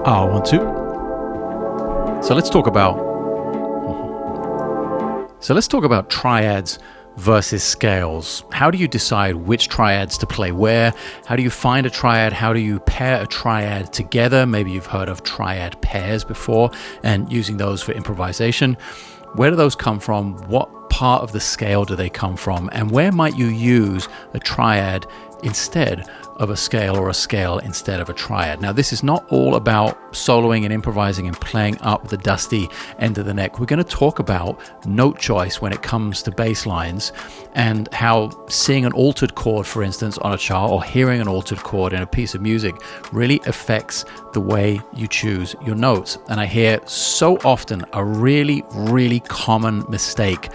I want to. So let's talk about triads versus scales. How do you decide which triads to play where? How do you find a triad? How do you pair a triad together? Maybe you've heard of triad pairs before and using those for improvisation. Where do those come from? What part of the scale do they come from? And where might you use a triad instead of a scale, or a scale instead of a triad? Now, this is not all about soloing and improvising and playing up the dusty end of the neck. We're going to talk about note choice when it comes to bass lines, and how seeing an altered chord, for instance, on a chart, or hearing an altered chord in a piece of music really affects the way you choose your notes. And I hear so often a really, really common mistake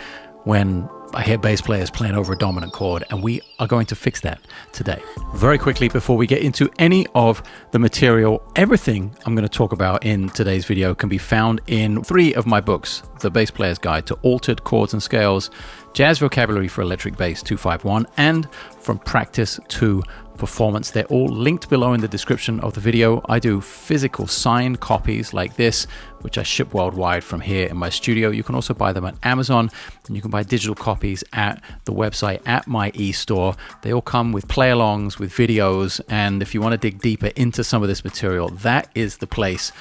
when I hear bass players playing over a dominant chord, and we are going to fix that today. Very quickly, before we get into any of the material, everything I'm going to talk about in today's video can be found in 3 of my books: The Bass Player's Guide to Altered Chords and Scales, Jazz Vocabulary for Electric Bass 251, and From Practice to Performance. They're all linked below in the description of the video. I do physical signed copies like this, which I ship worldwide from here in my studio. You can also buy them on Amazon, and you can buy digital copies at the website at my e-store. They all come with play-alongs, with videos, and if you want to dig deeper into some of this material, that is the place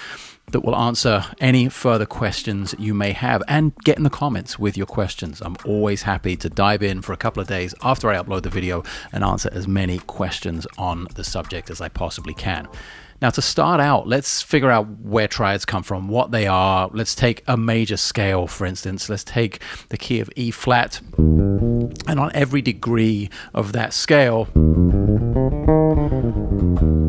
that will answer any further questions you may have, and get in the comments with your questions. I'm always happy to dive in for a couple of days after I upload the video and answer as many questions on the subject as I possibly can. Now, to start out, let's figure out where triads come from, what they are. Let's take a major scale, for instance. Let's take the key of E flat, and on every degree of that scale,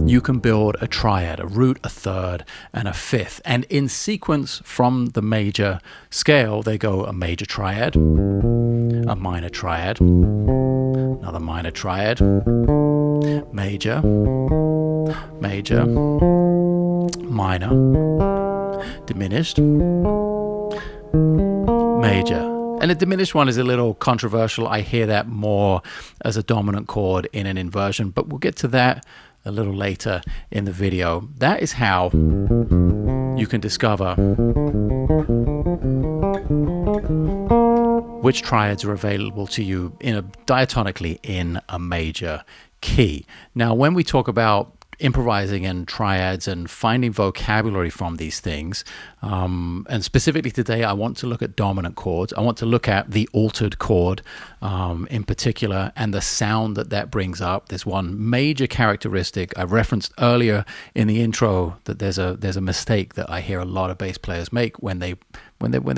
you can build a triad: a root, a third, and a fifth. And in sequence from the major scale, they go a major triad, a minor triad, another minor triad, major, major, minor, diminished, major. And a diminished one is a little controversial. I hear that more as a dominant chord in an inversion, but we'll get to that a little later in the video. That is how you can discover which triads are available to you diatonically in a major key. Now, when we talk about improvising and triads and finding vocabulary from these things, and specifically today I want to look at dominant chords. I want to look at the altered chord in particular, and the sound that brings up. There's one major characteristic I referenced earlier in the intro, that there's a mistake that I hear a lot of bass players make when they're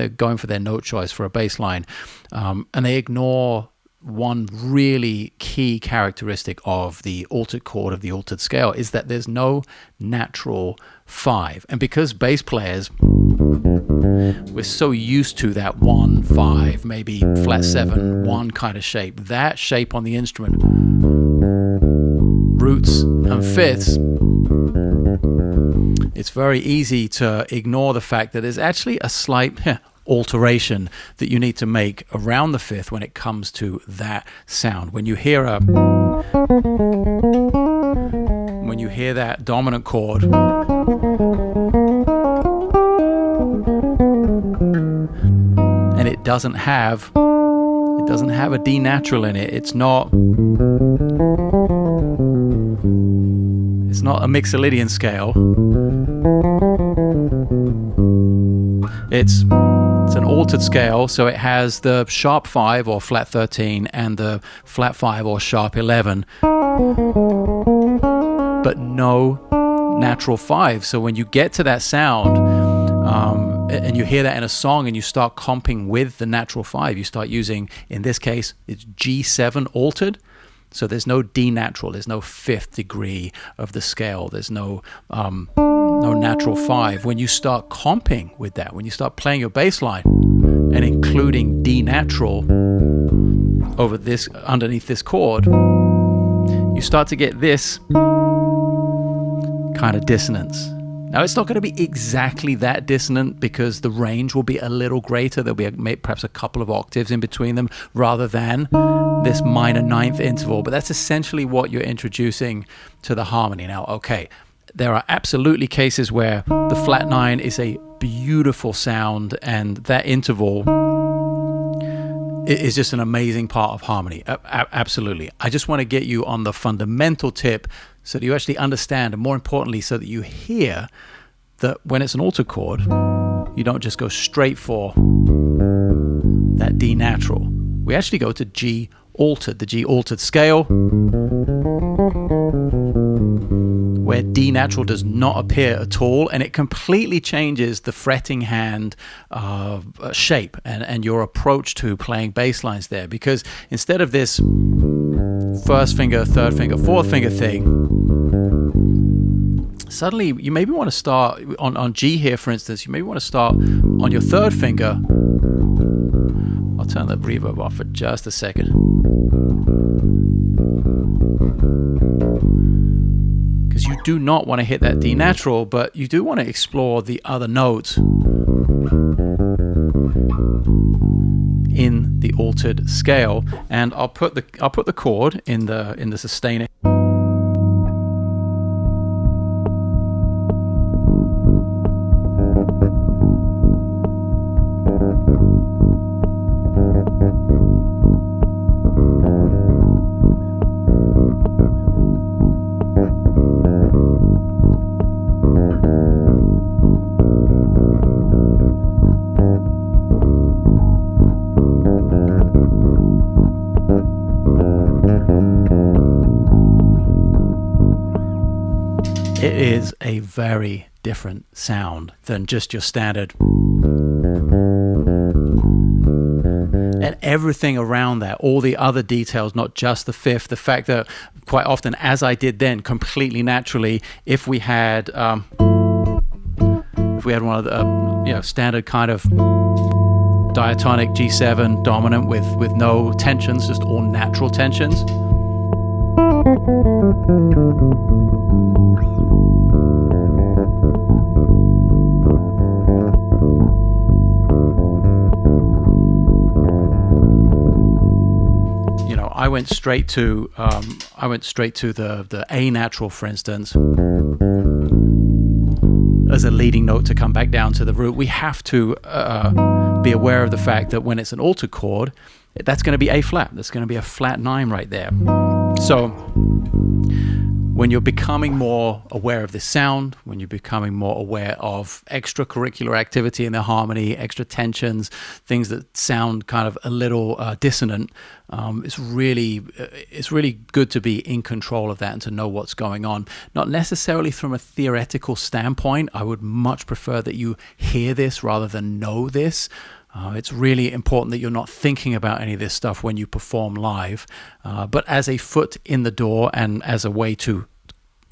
going for their note choice for a bass line, and they ignore one really key characteristic of the altered chord, of the altered scale, is that there's no natural 5. And because bass players, we're so used to that 1, 5, maybe flat 7, 1 kind of shape, that shape on the instrument, roots and fifths, it's very easy to ignore the fact that there's actually a slight alteration that you need to make around the fifth when it comes to that sound. When you hear that dominant chord, and it doesn't have a D natural in it. It's not a Mixolydian scale. It's an altered scale, so it has the sharp 5 or flat 13 and the flat 5 or sharp 11, but no natural 5. So when you get to that sound, and you hear that in a song, and you start comping with the natural 5, you start using, in this case, it's G7 altered. So there's no D natural, there's no 5th degree of the scale, there's no natural 5. When you start comping with that, when you start playing your bass line and including D natural over this, underneath this chord, you start to get this kind of dissonance. Now, it's not going to be exactly that dissonant, because the range will be a little greater. There'll be perhaps a couple of octaves in between them, rather than this minor ninth interval. But that's essentially what you're introducing to the harmony. Now, okay, there are absolutely cases where the flat 9 is a beautiful sound, and that interval is just an amazing part of harmony. Absolutely. I just want to get you on the fundamental tip so that you actually understand, and more importantly, so that you hear that when it's an altered chord, you don't just go straight for that D natural. We actually go to G altered, the G altered scale, where D natural does not appear at all, and it completely changes the fretting hand shape and your approach to playing bass lines there. Because instead of this first finger, third finger, fourth finger thing, suddenly you maybe want to start on G here, for instance. You maybe want to start on your third finger. I'll turn the reverb off for just a second. Because you do not want to hit that D natural, but you do want to explore the other notes in the altered scale. And I'll put the chord in the sustainer. It is a very different sound than just your standard. And everything around that, all the other details, not just the fifth, the fact that quite often, as I did then, completely naturally, if we had one of the standard kind of diatonic G7 dominant with no tensions, just all natural tensions. I went straight to the A natural, for instance, as a leading note to come back down to the root. We have to be aware of the fact that when it's an altered chord, that's going to be A flat. That's going to be a flat 9 right there. So when you're becoming more aware of this sound, when you're becoming more aware of extracurricular activity in the harmony, extra tensions, things that sound kind of a little dissonant, it's really good to be in control of that and to know what's going on. Not necessarily from a theoretical standpoint. I would much prefer that you hear this rather than know this. It's really important that you're not thinking about any of this stuff when you perform live, but as a foot in the door and as a way to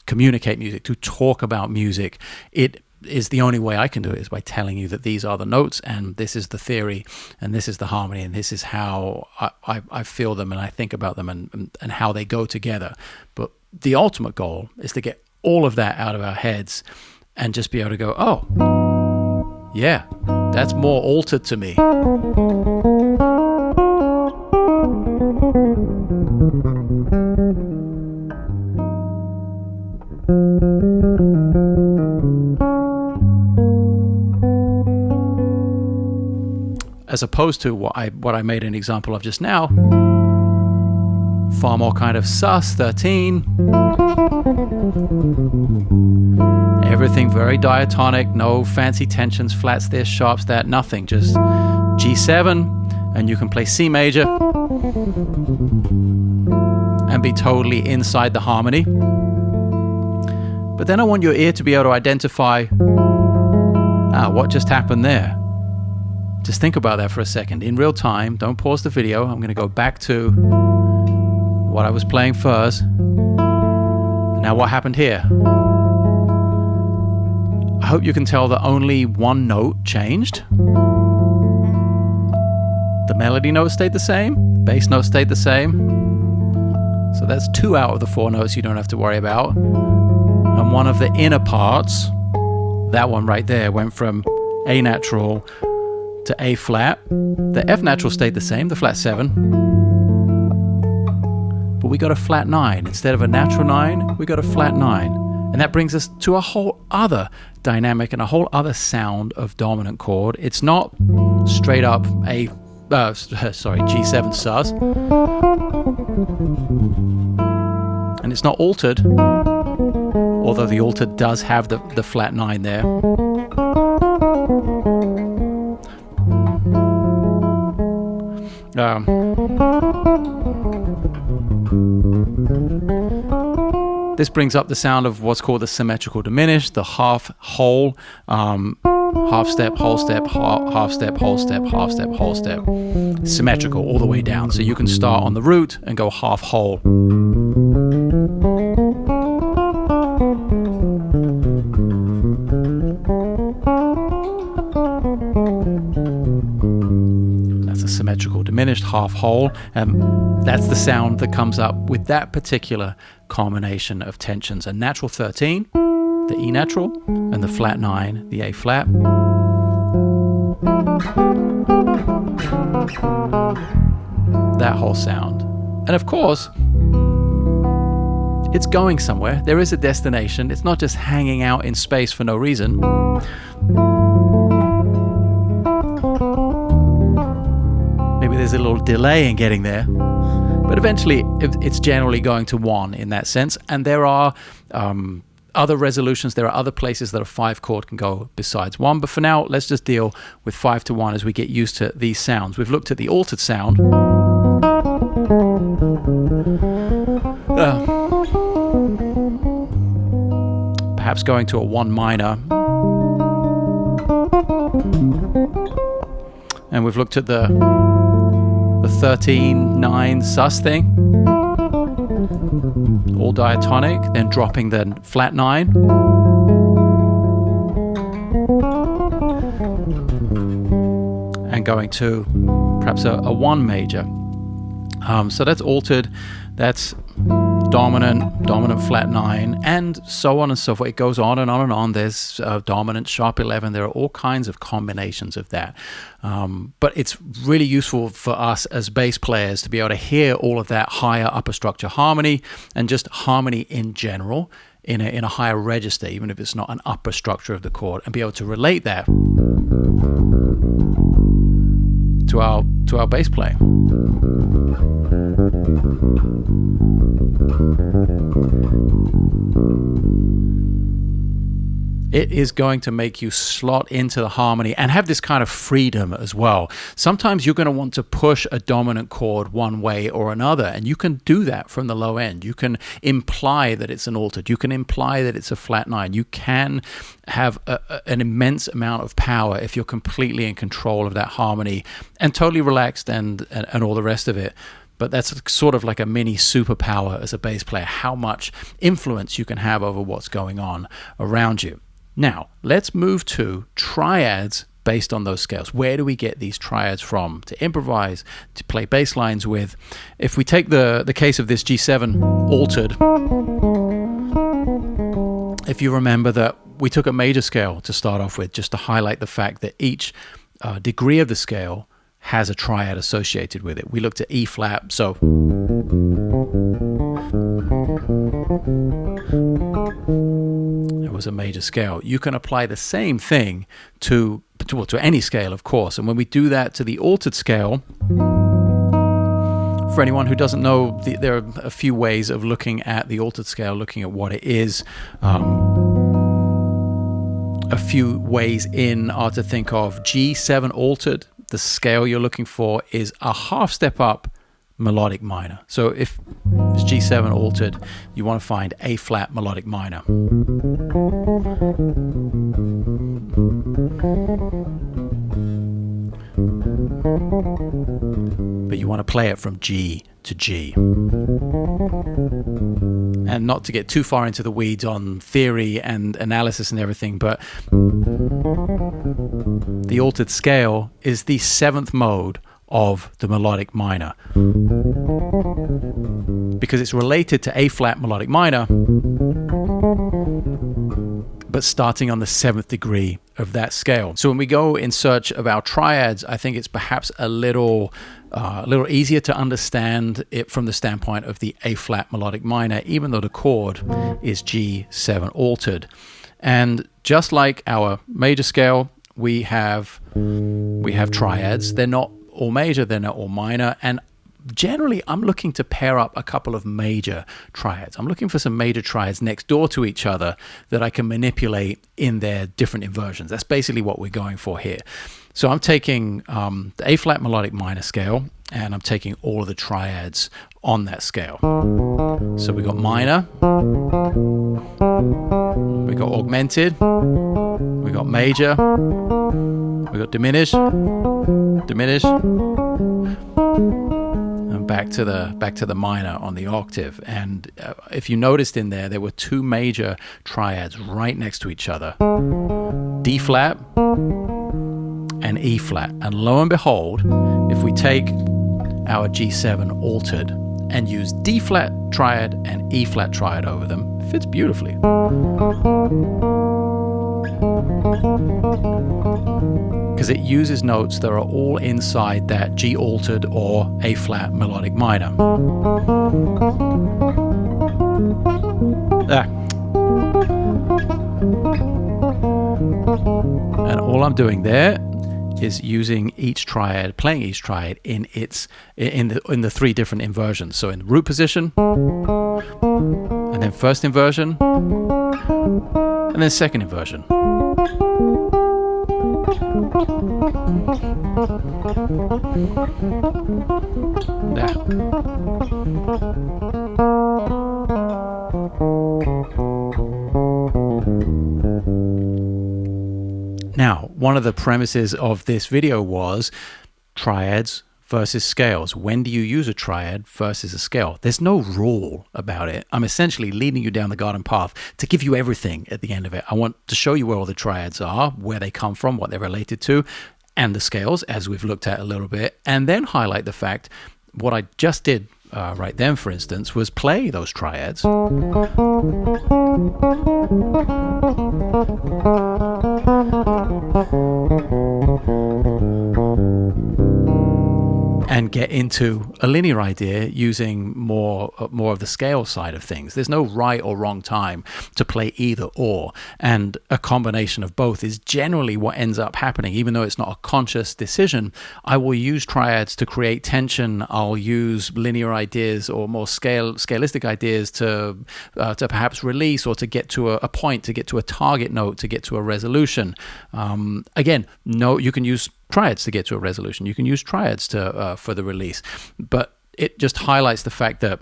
communicate music, to talk about music, it is the only way I can do it is by telling you that these are the notes and this is the theory and this is the harmony and this is how I feel them and I think about them and how they go together. But the ultimate goal is to get all of that out of our heads and just be able to go, oh, yeah, that's more altered to me. As opposed to what I made an example of just now, far more kind of sus 13. Everything very diatonic, no fancy tensions, flats this, sharps that, nothing, just G7, and you can play C major and be totally inside the harmony. But then I want your ear to be able to identify, what just happened there? Just think about that for a second. In real time, don't pause the video. I'm going to go back to what I was playing first. Now what happened here? I hope you can tell that only one note changed. The melody note stayed the same. The bass note stayed the same. So that's 2 out of the 4 notes you don't have to worry about. And one of the inner parts, that one right there, went from A natural to A flat. The F natural stayed the same, the flat 7. But we got a flat 9. Instead of a natural 9, we got a flat 9. And that brings us to a whole other dynamic and a whole other sound of dominant chord. It's not straight up G7 sus. And it's not altered, although the altered does have the flat 9 there. This brings up the sound of what's called the symmetrical diminished, the half whole, half step, whole step, half step, whole step, half step, whole step, symmetrical all the way down. So you can start on the root and go half whole. Symmetrical diminished, half whole, and that's the sound that comes up with that particular combination of tensions: a natural 13, the E natural, and the flat 9, the A flat. That whole sound. And of course, it's going somewhere. There is a destination. It's not just hanging out in space for no reason. Maybe there's a little delay in getting there, but eventually it's generally going to 1 in that sense. And there are other resolutions, there are other places that a 5 chord can go besides 1. But for now, let's just deal with 5 to 1 as we get used to these sounds. We've looked at the altered sound. Perhaps going to a 1 minor. And we've looked at the 13-9 sus thing, all diatonic, then dropping the flat 9, and going to perhaps a 1 major. So that's altered, that's dominant flat 9, and so on and so forth. It goes on and on and on. There's dominant sharp 11. There are all kinds of combinations of that. But it's really useful for us as bass players to be able to hear all of that higher upper structure harmony, and just harmony in general in a higher register, even if it's not an upper structure of the chord, and be able to relate that to our bass playing. It is going to make you slot into the harmony and have this kind of freedom as well. Sometimes you're going to want to push a dominant chord one way or another, and you can do that from the low end. You can imply that it's an altered. You can imply that it's a flat 9. You can have an immense amount of power if you're completely in control of that harmony and totally relaxed and all the rest of it. But that's sort of like a mini superpower as a bass player, how much influence you can have over what's going on around you. Now, let's move to triads based on those scales. Where do we get these triads from to improvise, to play bass lines with? If we take the case of this G7 altered, if you remember that we took a major scale to start off with, just to highlight the fact that each degree of the scale has a triad associated with it. We looked at E flat, so it was a major scale. You can apply the same thing to any scale, of course. And when we do that to the altered scale, for anyone who doesn't know, there are a few ways of looking at the altered scale, looking at what it is. A few ways in are to think of G7 altered. The scale you're looking for is a half step up melodic minor. So if it's G7 altered, you want to find A flat melodic minor. But you want to play it from G to G. And not to get too far into the weeds on theory and analysis and everything, but the altered scale is the 7th mode of the melodic minor, because it's related to A flat melodic minor, but starting on the 7th degree of that scale. So when we go in search of our triads, I think it's perhaps a little a little easier to understand it from the standpoint of the A flat melodic minor, even though the chord is G7 altered. And just like our major scale, we have triads. They're not all major, they're not all minor, and generally I'm looking to pair up a couple of major triads. I'm looking for some major triads next door to each other that I can manipulate in their different inversions. That's basically what we're going for here. So I'm taking the A flat melodic minor scale, and I'm taking all of the triads on that scale. So we got minor, we got augmented, we got major, we got diminished, and back to the minor on the octave. And if you noticed in there were two major triads right next to each other, D flat and E flat. And lo and behold, if we take our G7 altered and use D flat triad and E flat triad over them, it fits beautifully. Because it uses notes that are all inside that G altered or A flat melodic minor. And all I'm doing there is using each triad, playing each triad in the three different inversions. So in root position, and then first inversion, and then second inversion. There. Now, one of the premises of this video was triads versus scales. When do you use a triad versus a scale? There's no rule about it. I'm essentially leading you down the garden path to give you everything at the end of it. I want to show you where all the triads are, where they come from, what they're related to, and the scales, as we've looked at a little bit, and then highlight the fact what I just did right then, for instance, was play those triads. And get into a linear idea using more of the scale side of things. There's no right or wrong time to play either or, and a combination of both is generally what ends up happening. Even though it's not a conscious decision, I will use triads to create tension. I'll use linear ideas or more scalistic ideas to perhaps release, or to get to a point, to get to a target note, to get to a resolution. Again, no, you can use triads to get to a resolution. You can use triads to for the release, but it just highlights the fact that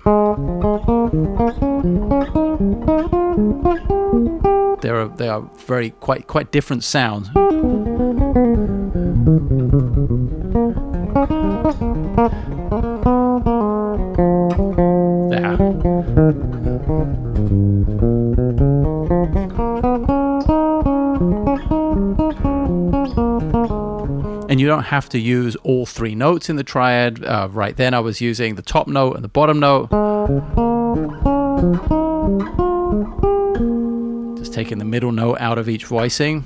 they are very quite different sounds. There. And you don't have to use all three notes in the triad. Right then I was using the top note and the bottom note. Just taking the middle note out of each voicing.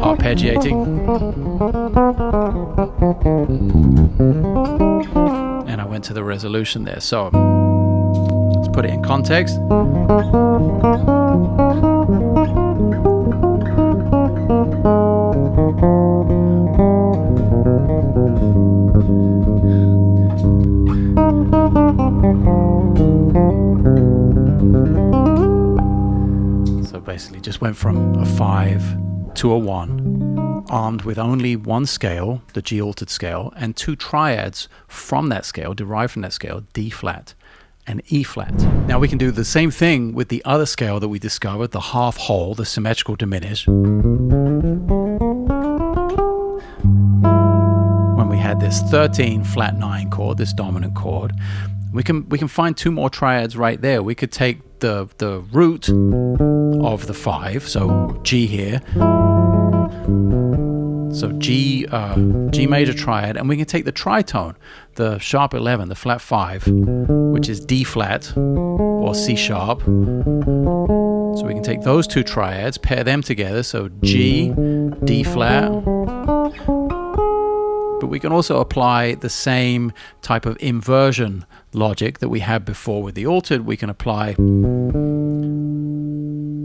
Arpeggiating. And I went to the resolution there. So let's put it in context. So basically just went from a 5 to a 1, armed with only one scale, the G altered scale, and two triads from that scale, derived from that scale, D flat and E flat. Now we can do the same thing with the other scale that we discovered, the half whole, the symmetrical diminished. When we had this 13 flat 9 chord, this dominant chord, we can find two more triads right there. We could take the root of the 5, so G here. So G major triad, and we can take the tritone, the sharp 11, the flat 5, which is D flat or C sharp, So we can take those two triads, pair them together, so G, D flat. But we can also apply the same type of inversion logic that we had before with the altered. We can apply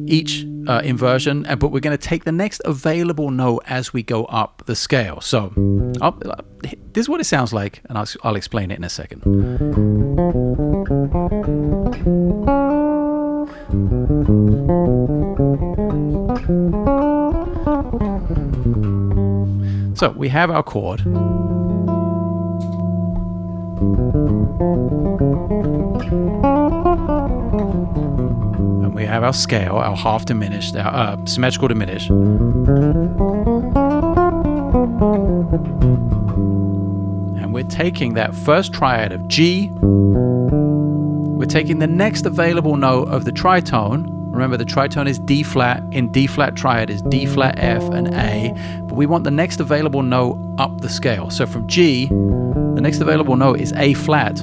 each inversion, but we're going to take the next available note as we go up the scale. So this is what it sounds like, and I'll explain it in a second. So we have our chord. And we have our scale, our half diminished, our symmetrical diminished. And we're taking that first triad of G. We're taking the next available note of the tritone. Remember, the tritone is D flat. In D flat triad is D flat, F, and A. But we want the next available note up the scale. So from G, the next available note is A flat.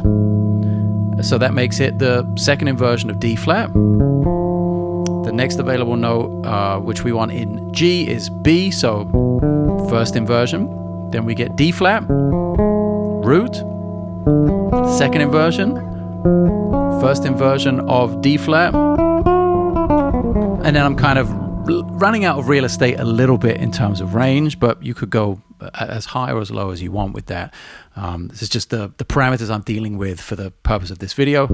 So that makes it the second inversion of D flat. The next available note, which we want in G, is B. So first inversion. Then we get D flat, root, second inversion, first inversion of D flat. And then I'm kind of running out of real estate a little bit in terms of range, but you could go as high or as low as you want with that. This is just the parameters I'm dealing with for the purpose of this video.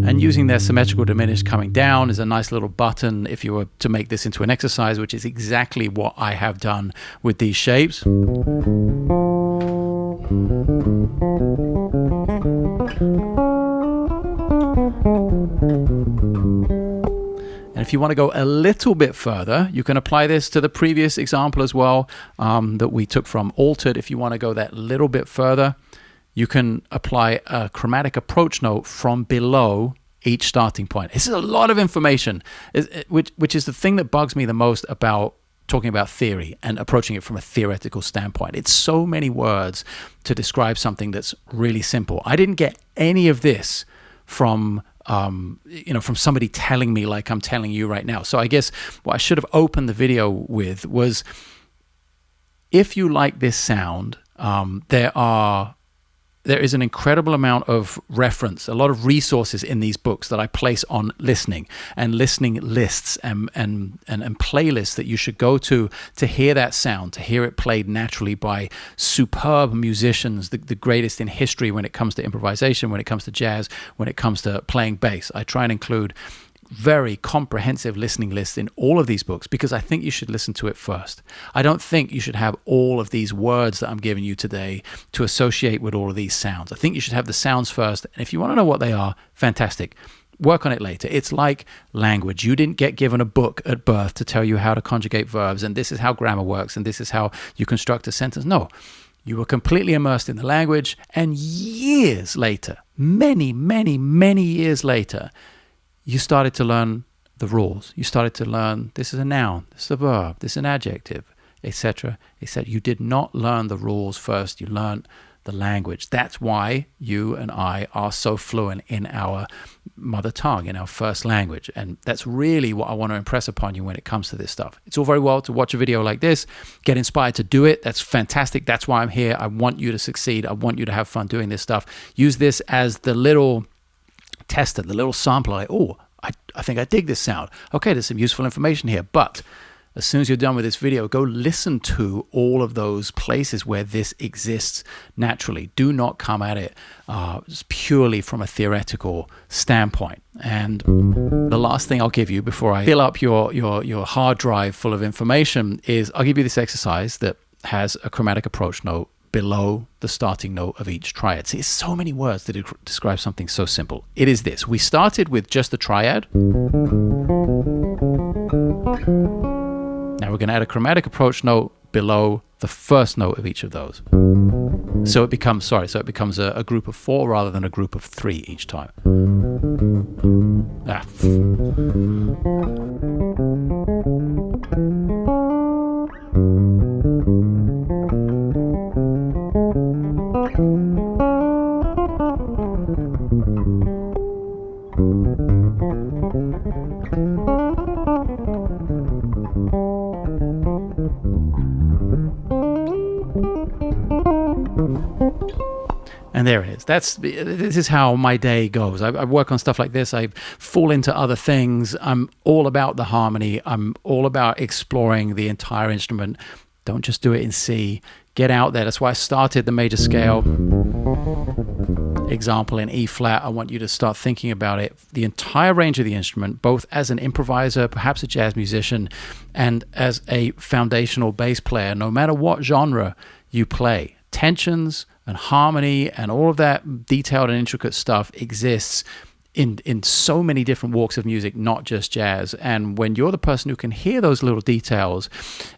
And using their symmetrical diminished coming down is a nice little button if you were to make this into an exercise, which is exactly what I have done with these shapes. And if you want to go a little bit further, you can apply this to the previous example as well, that we took from altered. If you want to go that little bit further, you can apply a chromatic approach note from below each starting point. This is a lot of information, which is the thing that bugs me the most about talking about theory and approaching it from a theoretical standpoint. It's so many words to describe something that's really simple. I didn't get any of this from from somebody telling me like I'm telling you right now. So I guess what I should have opened the video with was, if you like this sound, there is an incredible amount of reference, a lot of resources in these books that I place on listening and listening lists and playlists that you should go to hear that sound, to hear it played naturally by superb musicians, the greatest in history when it comes to improvisation, when it comes to jazz, when it comes to playing bass. I try and include very comprehensive listening lists in all of these books because I think you should listen to it first. I don't think you should have all of these words that I'm giving you today to associate with all of these sounds. I think you should have the sounds first, and if you want to know what they are, fantastic. Work on it later. It's like language. You didn't get given a book at birth to tell you how to conjugate verbs, and this is how grammar works, and this is how you construct a sentence. No. You were completely immersed in the language, and years later, many, many, many years later, you started to learn the rules. You started to learn this is a noun, this is a verb, this is an adjective, etc., etc. You did not learn the rules first. You learned the language. That's why you and I are so fluent in our mother tongue, in our first language. And that's really what I want to impress upon you when it comes to this stuff. It's all very well to watch a video like this, get inspired to do it. That's fantastic. That's why I'm here. I want you to succeed. I want you to have fun doing this stuff. Use this as the little tester, the little sampler. Like, oh, I think I dig this sound. Okay, there's some useful information here. But as soon as you're done with this video, go listen to all of those places where this exists naturally. Do not come at it purely from a theoretical standpoint. And the last thing I'll give you before I fill up your hard drive full of information is I'll give you this exercise that has a chromatic approach note below the starting note of each triad. See, it's so many words to describe something so simple. It is this. We started with just the triad. Now we're going to add a chromatic approach note below the first note of each of those. So it becomes, a group of 4 rather than a group of 3 each time. And there it is. This is how my day goes. I work on stuff like this. I fall into other things. I'm all about the harmony. I'm all about exploring the entire instrument. Don't just do it in C. Get out there. That's why I started the major scale example in E flat. I want you to start thinking about it, the entire range of the instrument, both as an improviser, perhaps a jazz musician, and as a foundational bass player, no matter what genre you play. Tensions and harmony and all of that detailed and intricate stuff exists in so many different walks of music, not just jazz. And when you're the person who can hear those little details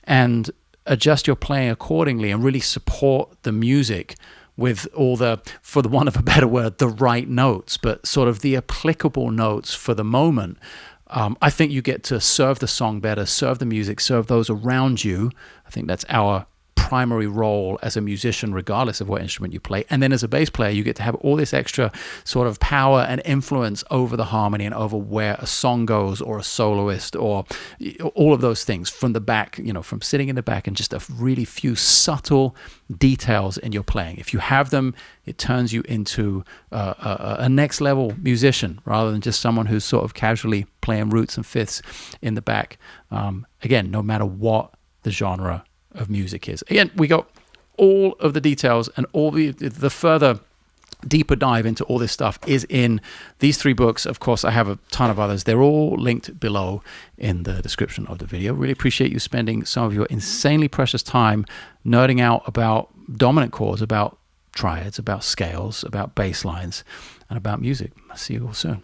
and adjust your playing accordingly and really support the music with all the, for the want of a better word, the right notes, but sort of the applicable notes for the moment, I think you get to serve the song better, serve the music, serve those around you. I think that's our primary role as a musician, regardless of what instrument you play. And then as a bass player, you get to have all this extra sort of power and influence over the harmony and over where a song goes, or a soloist, or all of those things from the back, from sitting in the back, and just a really few subtle details in your playing. If you have them, it turns you into a next level musician rather than just someone who's sort of casually playing roots and fifths in the back. Again, no matter what the genre of music is. Again, we got all of the details and all the further deeper dive into all this stuff is in these 3 books. Of course, I have a ton of others. They're all linked below in the description of the video. Really appreciate you spending some of your insanely precious time nerding out about dominant chords, about triads, about scales, about bass lines, and about music. I'll see you all soon.